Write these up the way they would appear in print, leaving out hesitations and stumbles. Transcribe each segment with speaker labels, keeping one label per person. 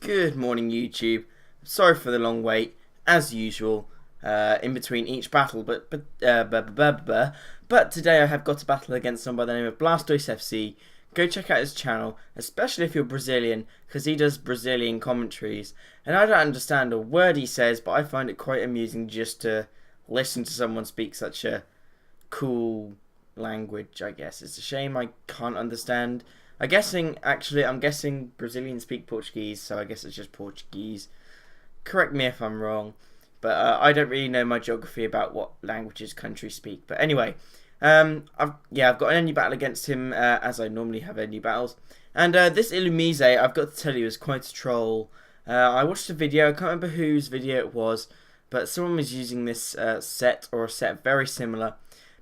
Speaker 1: Good morning, YouTube. Sorry for the long wait, as usual, in between each battle. But today I have got a battle against someone by the name of Blastoisefc. Go check out his channel, especially if you're Brazilian, because he does Brazilian commentaries. And I don't understand a word he says, but I find it quite amusing just to listen to someone speak such a cool language, I guess. It's a shame I can't understand. I'm guessing Brazilians speak Portuguese, so I guess it's just Portuguese. Correct me if I'm wrong, but I don't really know my geography about what languages countries speak. But anyway, I've got an ending battle against him, as I normally have ending battles. And this Illumise, I've got to tell you, is quite a troll. I watched a video, I can't remember whose video it was, but someone was using this set, or a set very similar.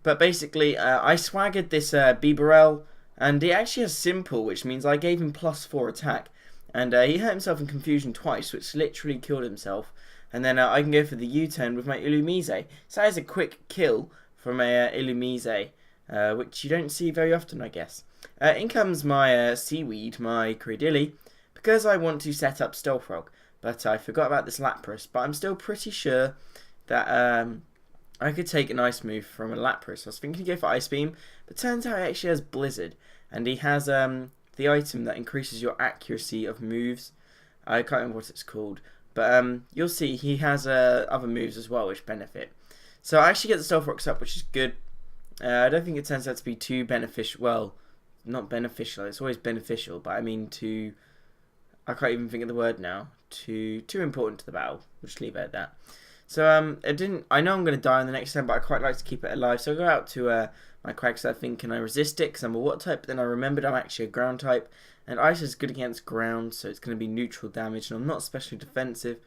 Speaker 1: But basically, I swaggered this Bibarel, and he actually has simple, which means I gave him +4 attack. And he hurt himself in confusion twice, which literally killed himself. And then I can go for the U-turn with my Illumise. So that is a quick kill from a Illumise, which you don't see very often, I guess. In comes my Seaweed, my Credilli, because I want to set up Stealth Rock. But I forgot about this Lapras, but I'm still pretty sure that I could take an Ice move from a Lapras. I was thinking to go for Ice Beam, but turns out he actually has Blizzard. And he has the item that increases your accuracy of moves. I can't remember what it's called. But you'll see he has other moves as well which benefit. So I actually get the Stealth Rocks up, which is good. I don't think it turns out to be too beneficial. Well, not beneficial. It's always beneficial. But I mean I can't even think of the word now. Too important to the battle. We'll just leave it at that. So I know I'm going to die on the next turn, but I quite like to keep it alive. So I go out to my Quagsire thinking I resist it because I'm a water type. But then I remembered I'm actually a ground type, and ice is good against ground, so it's going to be neutral damage, and I'm not especially defensive,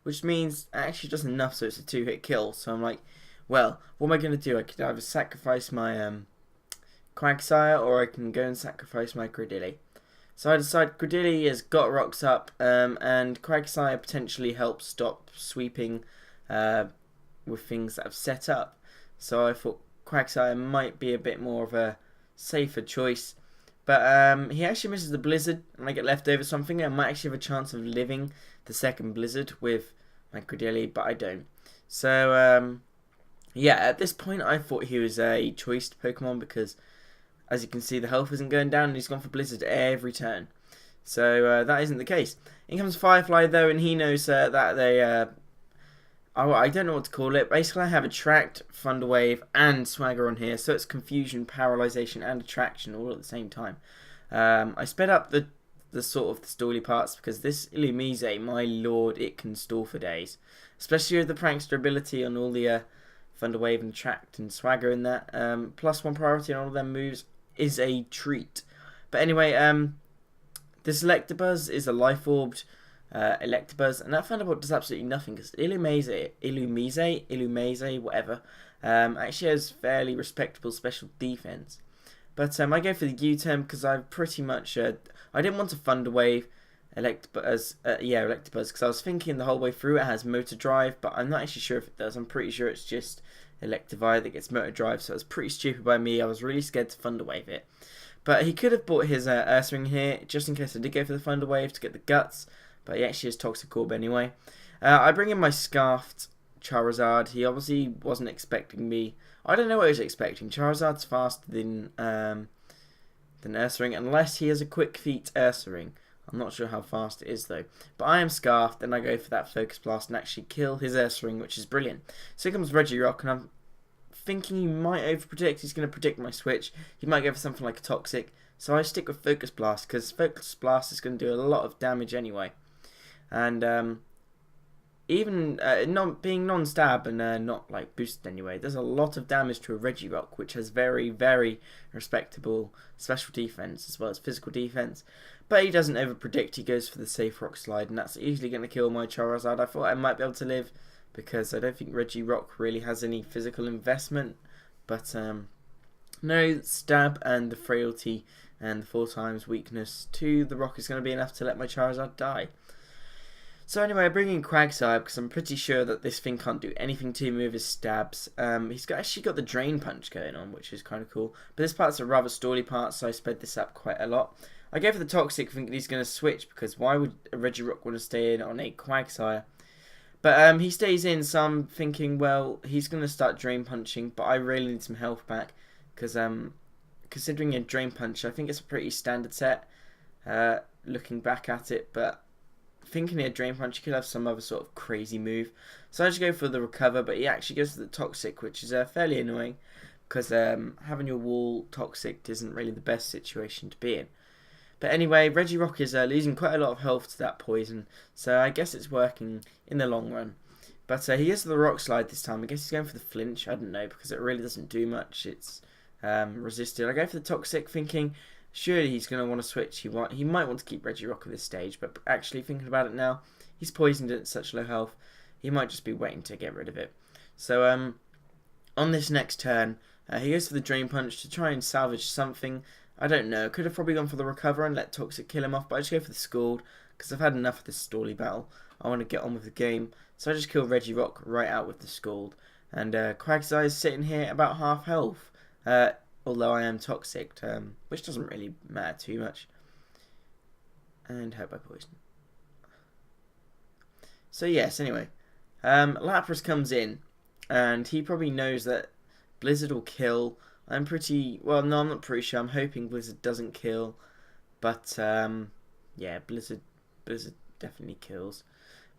Speaker 1: which means it actually does enough so it's a 2-hit kill. So I'm like, well, what am I going to do? I could either sacrifice my Quagsire, or I can go and sacrifice my Credilli. So I decide Credilli has got rocks up, and Quagsire potentially helps stop sweeping with things that I've set up. So I thought Quagsire might be a bit more of a safer choice. But he actually misses the Blizzard, and I get left over something. I might actually have a chance of living the second Blizzard with my Credilli, but I don't. So, yeah, at this point I thought he was a choiced Pokemon because, as you can see, the health isn't going down, and he's gone for Blizzard every turn. So that isn't the case. In comes Firefly, though, and he knows that they... I don't know what to call it. Basically, I have Attract, Thunder Wave, and Swagger on here, so it's Confusion, Paralyzation, and Attraction all at the same time. I sped up the sort of the stally parts because this Illumise, my lord, it can stall for days. Especially with the Prankster ability on all the Thunder Wave and Attract and Swagger in that. +1 priority on all of them moves is a treat. But anyway, this Electabuzz is a Life Orbed Electabuzz, and that Thunderbolt does absolutely nothing because Illumise, whatever, actually has fairly respectable special defense. But I go for the U-turn because I pretty much I didn't want to Thunder Wave Electabuzz, because I was thinking the whole way through it has Motor Drive, but I'm not actually sure if it does. I'm pretty sure it's just Electivire that gets Motor Drive, so it was pretty stupid by me. I was really scared to Thunder Wave it. But he could have bought his Ursaring here, just in case I did go for the Thunder Wave to get the guts. But he actually has Toxic Orb anyway. I bring in my Scarfed Charizard. He obviously wasn't expecting me. I don't know what he was expecting. Charizard's faster than Ursaring, unless he has a Quick Feet Ursaring. I'm not sure how fast it is though. But I am Scarfed, and I go for that Focus Blast and actually kill his Ursaring, which is brilliant. So here comes Regirock, and I'm thinking he might overpredict. He's going to predict my switch. He might go for something like a Toxic. So I stick with Focus Blast, because Focus Blast is going to do a lot of damage anyway. And even not being non-stab and not like boosted anyway, there's a lot of damage to a Regirock, which has very, very respectable special defense as well as physical defense. But he doesn't overpredict. He goes for the safe Rock Slide, and that's easily going to kill my Charizard. I thought I might be able to live because I don't think Regirock really has any physical investment. But no, stab and the frailty and the 4x weakness to the rock is going to be enough to let my Charizard die. So anyway, I bring in Quagsire because I'm pretty sure that this thing can't do anything to me with his stabs. He's actually got the Drain Punch going on, which is kind of cool. But this part's a rather stally part, so I sped this up quite a lot. I go for the Toxic thinking he's going to switch, because why would a Regirock want to stay in on a Quagsire? But he stays in, so I'm thinking, well, he's going to start Drain Punching, but I really need some health back, because considering a Drain Punch, I think it's a pretty standard set, looking back at it, but thinking a Drain Punch, he could have some other sort of crazy move. So I just go for the Recover, but he actually goes for the Toxic, which is fairly annoying, because having your wall Toxic isn't really the best situation to be in. But anyway, Regirock is losing quite a lot of health to that poison, so I guess it's working in the long run. But he gets the Rock Slide this time. I guess he's going for the Flinch. I don't know, because it really doesn't do much. It's resisted. I go for the Toxic, thinking surely he's going to want to switch. He might want to keep Regirock at this stage, but actually thinking about it now, he's poisoned at such low health. He might just be waiting to get rid of it. So on this next turn, he goes for the Drain Punch to try and salvage something. I don't know. Could have probably gone for the Recover and let Toxic kill him off, but I just go for the Scald because I've had enough of this stally battle. I want to get on with the game, so I just kill Regirock right out with the Scald. And Quagsire is sitting here about half health, although I am Toxic, which doesn't really matter too much. And hurt by poison. So yes, anyway, Lapras comes in, and he probably knows that Blizzard will kill. I'm not pretty sure. I'm hoping Blizzard doesn't kill, but yeah, Blizzard definitely kills,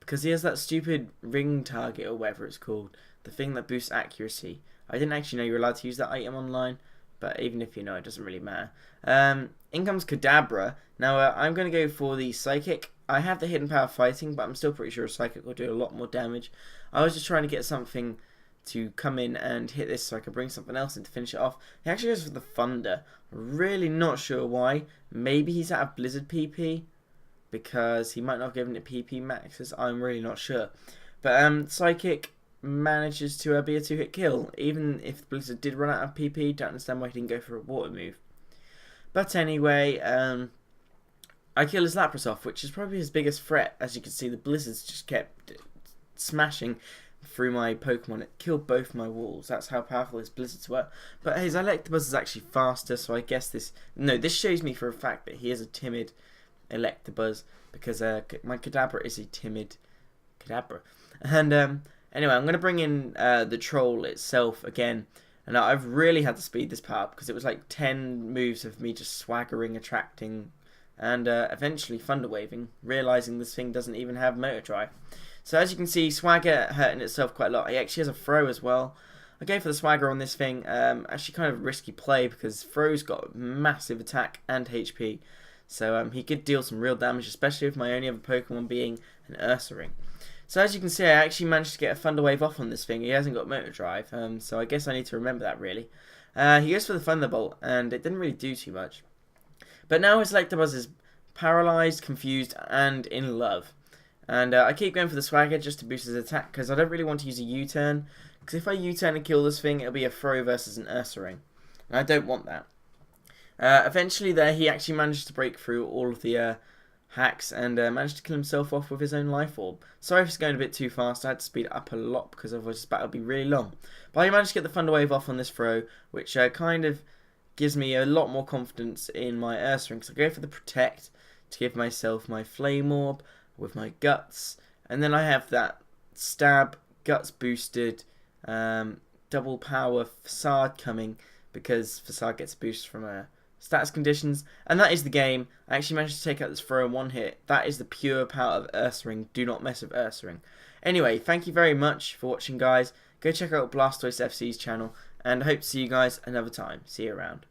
Speaker 1: because he has that stupid ring target or whatever it's called, the thing that boosts accuracy. I didn't actually know you're allowed to use that item online, but even if you know, it doesn't really matter. In comes Kadabra. Now I'm going to go for the Psychic. I have the Hidden Power Fighting, but I'm still pretty sure a Psychic will do a lot more damage. I was just trying to get something to come in and hit this so I could bring something else in to finish it off. He actually goes for the Thunder. Really not sure why. Maybe he's out of Blizzard PP, because he might not have given it PP maxes. I'm really not sure. But Psychic manages to be a 2-hit kill. Even if Blizzard did run out of PP, don't understand why he didn't go for a water move. But anyway, I kill his Lapras off, which is probably his biggest threat. As you can see, the Blizzards just kept smashing through my Pokemon. It killed both my walls. That's how powerful his Blizzards were. But his Electabuzz is actually faster, so I guess this shows me for a fact that he is a timid Electabuzz, because my Kadabra is a timid Kadabra. And anyway, I'm going to bring in the Troll itself again. And I've really had to speed this part up, because it was like 10 moves of me just swaggering, attracting, and eventually Thunder Waving, realising this thing doesn't even have Motor Drive. So as you can see, Swagger hurting itself quite a lot. He actually has a Throw as well. I go for the Swagger on this thing. Actually kind of a risky play, because Throw's got massive attack and HP. So he could deal some real damage, especially with my only other Pokemon being an Ursaring. So as you can see, I actually managed to get a Thunder Wave off on this thing. He hasn't got Motor Drive, so I guess I need to remember that really. He goes for the Thunderbolt, and it didn't really do too much. But now his Electabuzz is paralysed, confused, and in love. And I keep going for the Swagger just to boost his attack, because I don't really want to use a U-turn. Because if I U-turn and kill this thing, it'll be a Throw versus an Ursaring. And I don't want that. Eventually there, he actually managed to break through all of the hacks and managed to kill himself off with his own Life Orb. Sorry if it's going a bit too fast. I had to speed it up a lot, because otherwise this battle would be really long. But I managed to get the Thunder Wave off on this Throw, which kind of gives me a lot more confidence in my Ursaring. Because I go for the Protect to give myself my Flame Orb with my Guts, and then I have that Stab, Guts boosted, double power Facade coming, because Facade gets a boost from stats conditions, and that is the game. I actually managed to take out this Throw in one hit. That is the pure power of Ursaring. Do not mess with Ursaring. Anyway, thank you very much for watching, guys. Go check out Blastoisefc's channel, and I hope to see you guys another time. See you around.